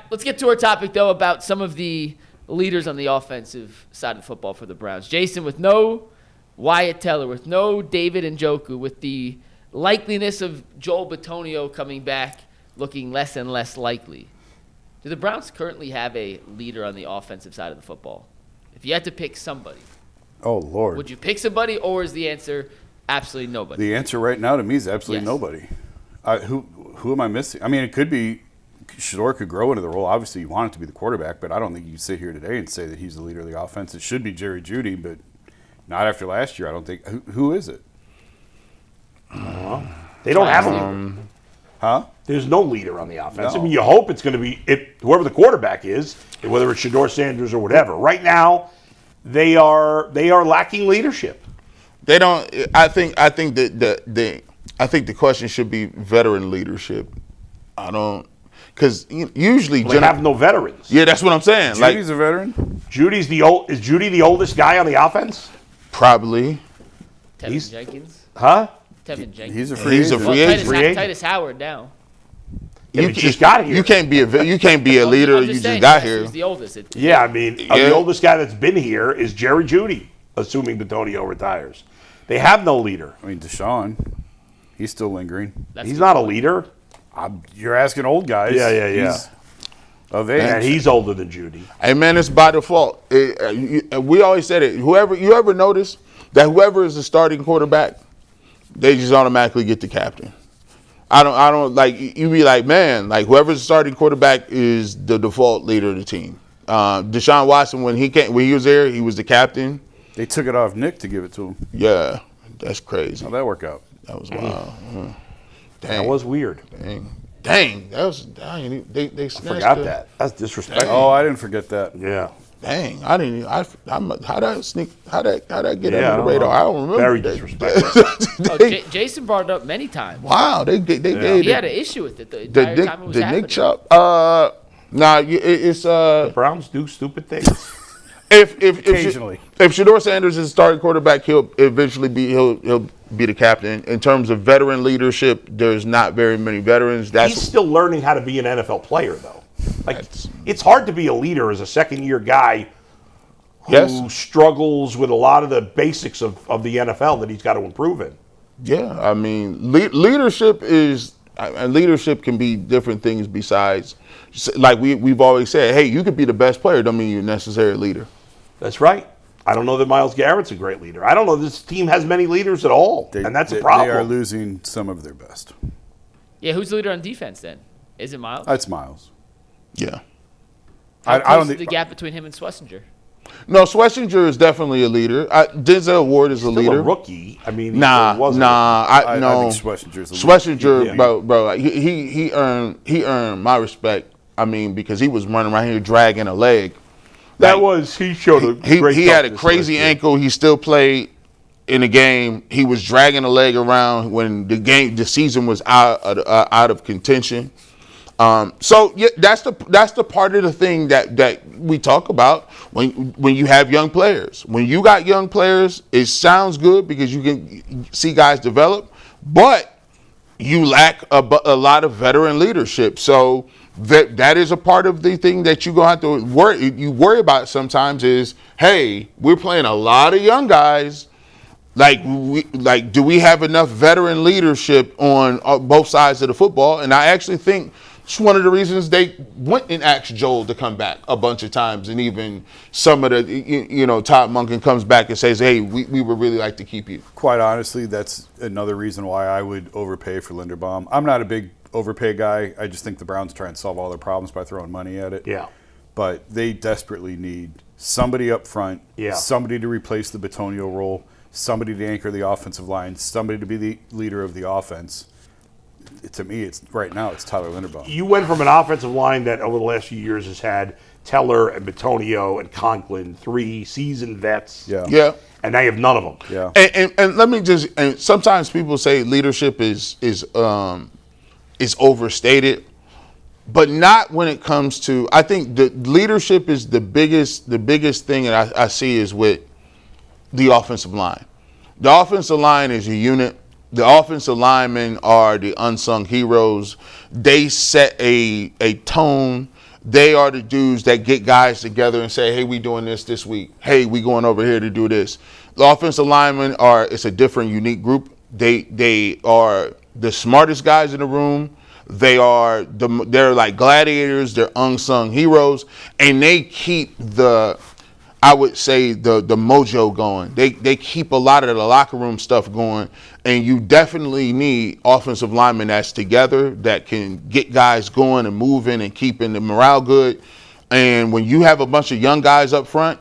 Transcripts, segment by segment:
let's get to our topic, though, about some of the leaders on the offensive side of football for the Browns. Jason, with no Wyatt Teller, with no David Njoku, with the likeliness of Joel Bitonio coming back looking less and less likely, do the Browns currently have a leader on the offensive side of the football? If you had to pick somebody, oh, Lord. would you pick somebody, or is the answer absolutely nobody? The answer right now to me is absolutely Yes. nobody. Who am I missing? I mean, it could be Shador could grow into the role. Obviously, you want it to be the quarterback, but I don't think you can sit here today and say that he's the leader of the offense. It should be Jerry Jeudy, but not after last year. I don't think. Who is it? They don't have a leader. Huh? There's no leader on the offense. No. I mean, you hope it's going to be whoever the quarterback is, whether it's Shador Sanders or whatever. Right now, they are lacking leadership. They don't. I think the question should be veteran leadership. I don't, because usually They have no veterans. Yeah, that's what I'm saying. Judy's a veteran. Is Jeudy the oldest guy on the offense? Probably. Tevin Jenkins? Huh? Tevin Jenkins. He's a free agent. Titus Howard now. Yeah, you just got here. You can't be a leader. I'm You just saying, got yes, here. He's the oldest. Yeah, I mean, the oldest guy that's been here is Jerry Jeudy, assuming Bitonio retires. They have no leader. I mean, Deshaun, he's still lingering. He's not a leader. You're asking old guys. Yeah. He's of age. And he's older than Jeudy. Hey, man, it's by default. We always said it. You ever notice that whoever is the starting quarterback, they just automatically get the captain. I don't like, you be like, man, like whoever's the starting quarterback is the default leader of the team. Deshaun Watson, when he was there, he was the captain. They took it off Nick to give it to him. Yeah, that's crazy. How'd that work out? That was wild. Dang. That was weird. Dang. That was they Forgot that. That's disrespectful. Oh, I didn't forget that. Yeah. Dang, I didn't. How'd that get under the radar? I don't remember. Very disrespectful. Jason brought it up many times. Wow, they gave He had an issue with it the entire time it was happening. Nick Chubb. It's The Browns do stupid things. Occasionally. If Shador Sanders is the starting quarterback, he'll eventually be the captain. In terms of veteran leadership, there's not very many veterans. He's still learning how to be an NFL player, though. Like, it's hard to be a leader as a second-year guy who struggles with a lot of the basics of the NFL that he's got to improve in. Yeah, I mean, leadership can be different things besides, like we've always said, hey, you could be the best player, don't mean you're necessarily a leader. That's right. I don't know that Myles Garrett's a great leader. I don't know this team has many leaders at all, and that's a problem. They are losing some of their best. Yeah, who's the leader on defense then? Is it Myles? That's Myles. Yeah. I don't think the gap between him and Schlesinger. No, Schlesinger is definitely a leader. Denzel Ward is a leader. Still a rookie. I mean, I think Schlesinger's a leader. Schlesinger, bro, he earned my respect. I mean, because he was running around here dragging a leg. He showed a great he had a toughness crazy ankle. He still played in the game. He was dragging a leg around when the season was out of contention. So yeah, that's the part of the thing that we talk about when you have young players. When you got young players, it sounds good because you can see guys develop, but you lack a lot of veteran leadership. So that is a part of the thing that you're gonna have to worry about sometimes. Is, hey, we're playing a lot of young guys. Do we have enough veteran leadership on both sides of the football? And I actually think it's one of the reasons they went and asked Joel to come back a bunch of times, and even some of the, Todd Monken comes back and says, hey, we would really like to keep you. Quite honestly, that's another reason why I would overpay for Linderbaum. I'm not a big overpay guy. I just think the Browns try and solve all their problems by throwing money at it. Yeah. But they desperately need somebody up front, somebody to replace the Bitonio role, somebody to anchor the offensive line, somebody to be the leader of the offense. To me, right now it's Tyler Linderbaum. You went from an offensive line that over the last few years has had Teller and Bitonio and Conklin, 3 seasoned vets. Yeah. And now you have none of them. Yeah. And let me and sometimes people say leadership is overstated, but not when it comes to, I think the leadership is the biggest thing that I see is with the offensive line. The offensive line is a unit. The offensive linemen are the unsung heroes. They set a tone. they are the dudes that get guys together and say, hey, we doing this week. Hey, we going over here to do this. The offensive linemen it's a different, unique group. They are the smartest guys in the room. They're like gladiators. They're unsung heroes, and they keep I would say the mojo going. They keep a lot of the locker room stuff going, and you definitely need offensive linemen that's together, that can get guys going and moving and keeping the morale good. And when you have a bunch of young guys up front,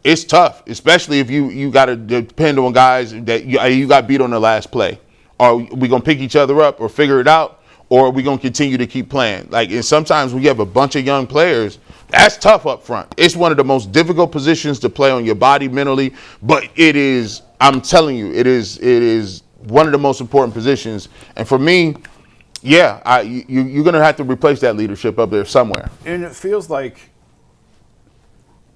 it's tough, especially if you got to depend on guys that you got beat on the last play. Are we gonna pick each other up or figure it out? Or are we going to continue to keep playing? And sometimes when you have a bunch of young players, that's tough up front. It's one of the most difficult positions to play on your body mentally, but it is, I'm telling you, it is one of the most important positions. And for me, yeah, you're going to have to replace that leadership up there somewhere. And it feels like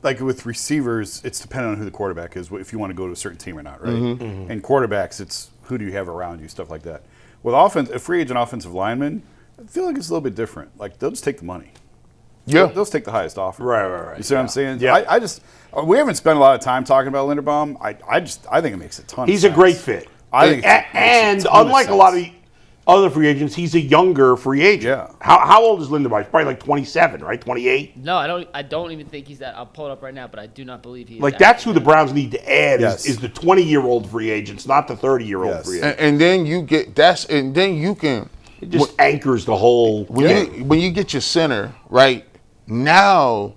with receivers, it's dependent on who the quarterback is, if you want to go to a certain team or not, right? Mm-hmm. And quarterbacks, it's who do you have around you, stuff like that. With a free agent offensive lineman, I feel like it's a little bit different. Like, they'll just take the money. Yeah. They'll take the highest offer. Right. You see what I'm saying? Yeah. We haven't spent a lot of time talking about Linderbaum. I think it makes a ton of sense. He's a great fit. I think and unlike a lot of the other free agents, he's a younger free agent. Yeah. How old is Linderbaum? He's probably like 27, right? 28? No, I don't even think he's that. I'll pull it up right now, but I do not believe he is. That's who the Browns need to add is the 20-year-old free agents, not the 30-year-old free agents. And then you get and then you can. It just anchors the whole. When you get your center right now,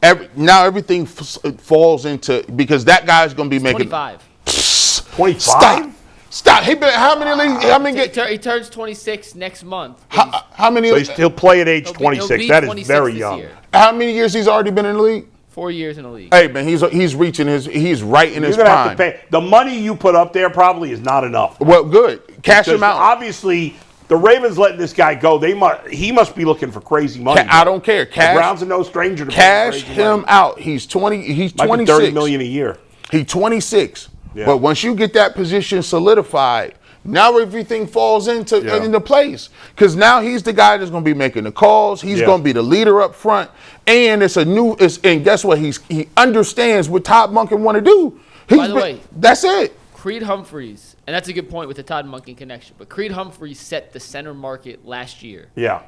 everything falls into, because that guy's going to be making 25. 25. Stop. How many He turns 26 next month. How many? So he'll play at age 26. That is very young. Year. How many years he's already been in the league? 4 years in the league. Hey man, he's right in his You're gonna prime. have to pay. The money you put up there probably is not enough. Well, good. Cash him out. Obviously, the Ravens letting this guy go. He must be looking for crazy money. I don't care. The Browns are no stranger to cash him out. He's 20. He's 26. $30 million a year. He's 26. Yeah. But once you get that position solidified, now everything falls into place. Because now he's the guy that's going to be making the calls. He's going to be the leader up front. And and guess what? He understands what Todd Monken want to do. By the way, that's it. Creed Humphreys, and that's a good point with the Todd Monken connection, but Creed Humphreys set the center market last year. Yeah.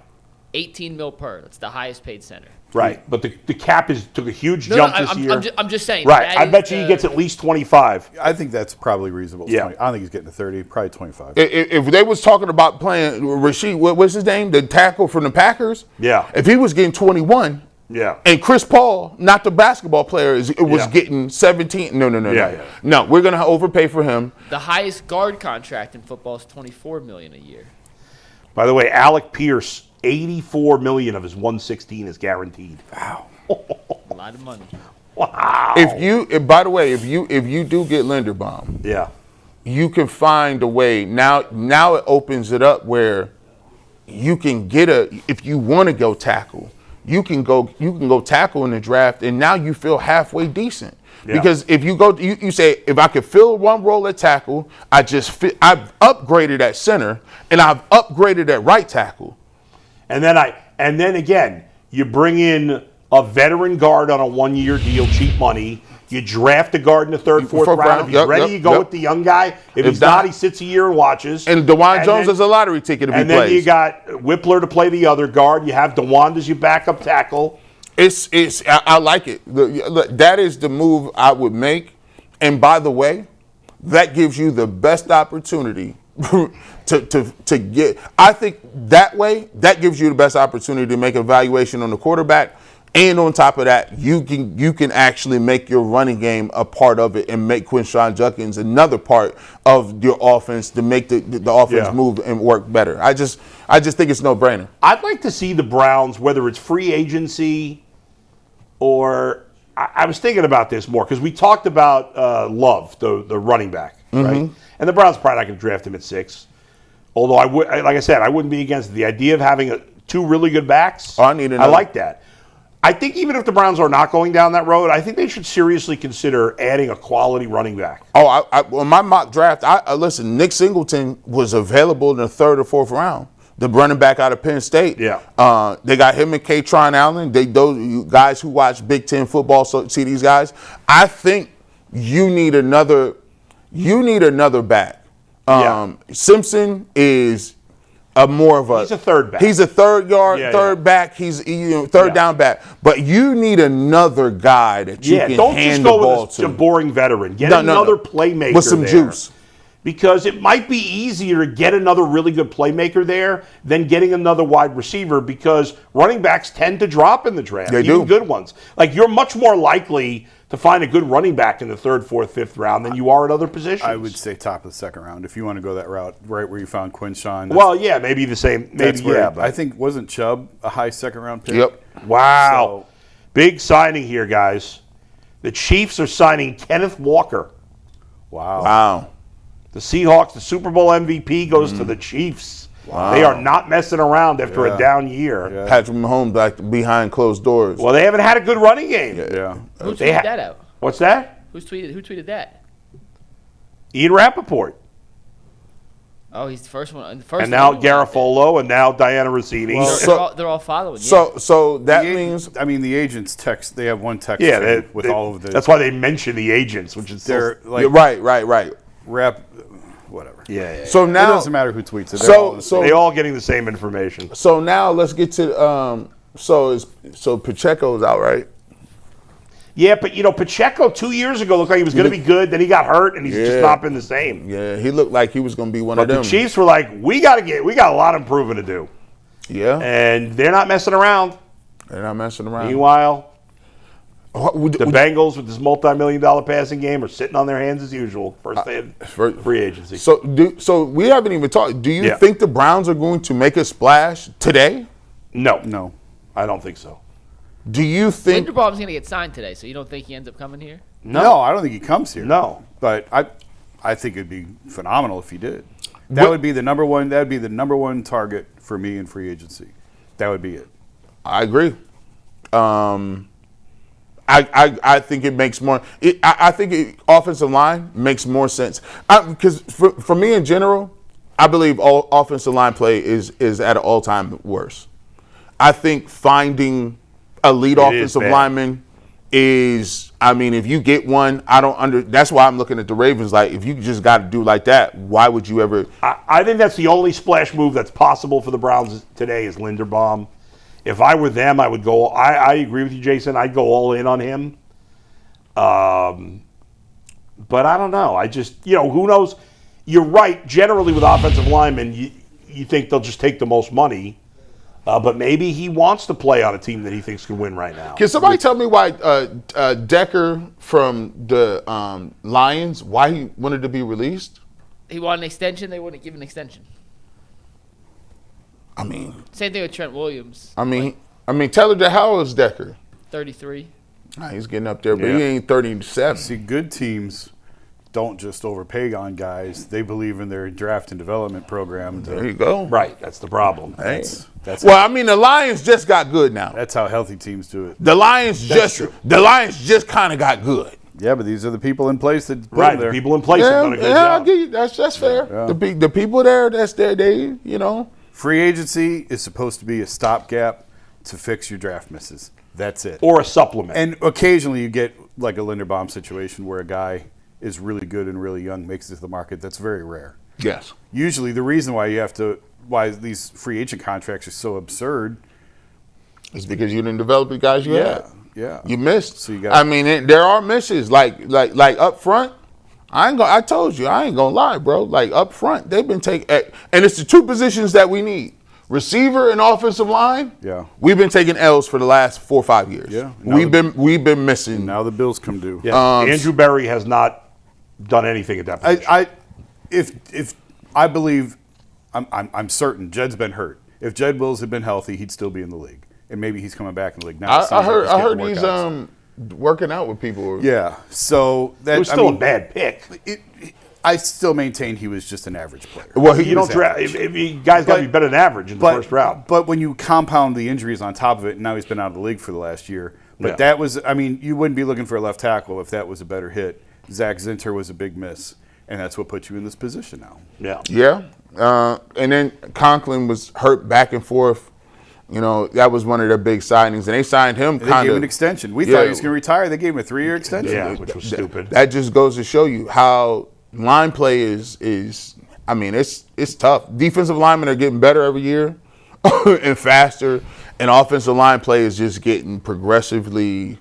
18 mil per. That's the highest paid center. Right, but the cap took a huge jump this year. I'm just saying. Right, I bet you he gets at least 25. I think that's probably reasonable. Yeah. 20. I don't think he's getting to 30, probably 25. If they was talking about playing Rasheed, what's his name, the tackle from the Packers? Yeah. If he was getting 21, yeah. And Chris Paul, not the basketball player, was getting 17. No. No, we're gonna overpay for him. The highest guard contract in football is $24 million a year. By the way, Alec Pierce, $84 million of his $116 is guaranteed. Wow. A lot of money. Wow. By the way, if you do get Linderbaum, you can find a way. Now it opens it up where you can get if you want to go tackle, you can go tackle in the draft, and now you feel halfway decent. Yeah. Because if you go, you say, if I could fill one role at tackle, I've upgraded at center, and I've upgraded at right tackle. And then again, you bring in a veteran guard on a 1-year deal, cheap money. You draft a guard in the third, fourth round. If he's ready, you go with the young guy. If he's not, he sits a year and watches. And DeJuan Jones is a lottery ticket if he plays. And then you got Whippler to play the other guard. You have DeJuan as your backup tackle. I like it. That is the move I would make. And by the way, that gives you the best opportunity to get. I think that way, that gives you the best opportunity to make an evaluation on the quarterback. And on top of that, you can actually make your running game a part of it and make Quinshon Judkins another part of your offense to make the offense move and work better. I just think it's no brainer. I'd like to see the Browns, whether it's free agency or I was thinking about this more because we talked about Love, the running back, right? And the Browns probably not going to draft him at 6. Although like I said, I wouldn't be against it. The idea of having two really good backs. I like that. I think even if the Browns are not going down that road, I think they should seriously consider adding a quality running back. On my mock draft, listen, Nick Singleton was available in the 3rd or 4th round. the running back out of Penn State. Yeah. They got him and Katron Allen. Those guys who watch Big Ten football see these guys. I think you need another back. Simpson is more of a. He's a third back. He's a third back. He's third down back. But you need another guy that you can don't hand just the go ball with to. a boring veteran. Get another playmaker with some there. juice. Because it might be easier to get another really good playmaker there than getting another wide receiver, because running backs tend to drop in the draft. They even do. Good ones. Like, you're much more likely to find a good running back in the 3rd, 4th, 5th round than you are at other positions. I would say top of the 2nd round if you want to go that route, right where you found Quinshawn. Well, yeah, maybe the same. Maybe, yeah. But I think, wasn't Chubb a high 2nd round pick? Yep. Wow. Big signing here, guys. The Chiefs are signing Kenneth Walker. Wow. The Seahawks, the Super Bowl MVP goes to the Chiefs. Wow. They are not messing around after a down year. Yeah. Patrick Mahomes back behind closed doors. Well, they haven't had a good running game. Yeah. Who tweeted that out? What's that? Who tweeted that? Ian Rappaport. Oh, he's the first one. And now Garofolo, and now Diana Rossini. Well, they're all following. So that means, I mean, the agents text. They have one text. Yeah, with all of the. That's why they mention the agents, which is they're like right. Whatever. Yeah. So now it doesn't matter who tweets it. They all getting the same information. So now let's get to so Pacheco's out, right? Yeah, but Pacheco 2 years ago looked like he was going to be good. Then he got hurt, and he's just not been the same. Yeah, he looked like he was going to be one of them. But the Chiefs were like, we got a lot of improving to do. Yeah, and they're not messing around. Meanwhile, the Bengals with this multi-million-dollar passing game are sitting on their hands as usual. First day of free agency. So we haven't even talked. Do you think the Browns are going to make a splash today? No, I don't think so. Do you think Linderbaum's going to get signed today? So you don't think he ends up coming here? No, I don't think he comes here. No, but I think it'd be phenomenal if he did. That would be the number one. That would be the number one target for me in free agency. That would be it. I agree. I think it makes more. I think offensive line makes more sense because for me in general, I believe all offensive line play is at an all-time worst. I think finding a lead offensive lineman is. I mean, if you get one, that's why I'm looking at the Ravens. Like, if you just got to do like that, why would you ever? I think that's the only splash move that's possible for the Browns today is Linderbaum. If I were them, I would go. I agree with you, Jason. I'd go all in on him. But I don't know. I just, who knows? You're right. Generally, with offensive linemen, you think they'll just take the most money. But maybe he wants to play on a team that he thinks can win right now. Can somebody tell me why Decker from the Lions, why he wanted to be released? He wanted an extension. They wouldn't give an extension. I mean, same thing with Trent Williams. I mean, Taylor, how old is Decker? 33. He's getting up there, but he ain't 37. See, good teams don't just overpay on guys. They believe in their draft and development program. There you go. Right, that's the problem. That's I mean, the Lions just got good now. That's how healthy teams do it. The Lions just kind of got good. Yeah, but these are the people in place that put them there. The people in place have done a good job. I'll give you, that's fair. Yeah. The people there, that's there. They, Free agency is supposed to be a stopgap to fix your draft misses. That's it. Or a supplement. And occasionally you get like a Linderbaum situation where a guy is really good and really young, makes it to the market. That's very rare. Yes. Usually the reason why these free agent contracts are so absurd is because you didn't develop the guys you had. Yeah. You missed. So there are misses like up front. I told you, I ain't gonna lie, bro. Like up front, they've been taking, and it's the two positions that we need: receiver and offensive line. Yeah, we've been taking L's for the last 4 or 5 years. Yeah, we've been missing. Now the bills come due. Yeah. Andrew Berry has not done anything at that position. If I believe, I'm certain Jed's been hurt. If Jed Wills had been healthy, he'd still be in the league, and maybe he's coming back in the league now. I heard he's working out with people. Yeah, so that it was still a bad pick. I still maintain he was just an average player. Well, you don't draft. Guys got to be better than average in the first round. But when you compound the injuries on top of it, and now he's been out of the league for the last year. But that was, you wouldn't be looking for a left tackle if that was a better hit. Zach Zinter was a big miss, and that's what put you in this position now. Yeah. Yeah. And then Conklin was hurt back and forth. You know, that was one of their big signings, and they signed him They kind gave him of an extension. We thought he was going to retire. They gave him a 3-year extension. Yeah, which was stupid. That just goes to show you how line play is. I mean, it's tough. Defensive linemen are getting better every year and faster, and offensive line play is just getting progressively,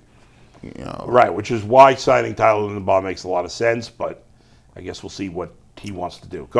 you know. Right, which is why signing Tyler Linderbaum makes a lot of sense, but I guess we'll see what he wants to do. Go ahead.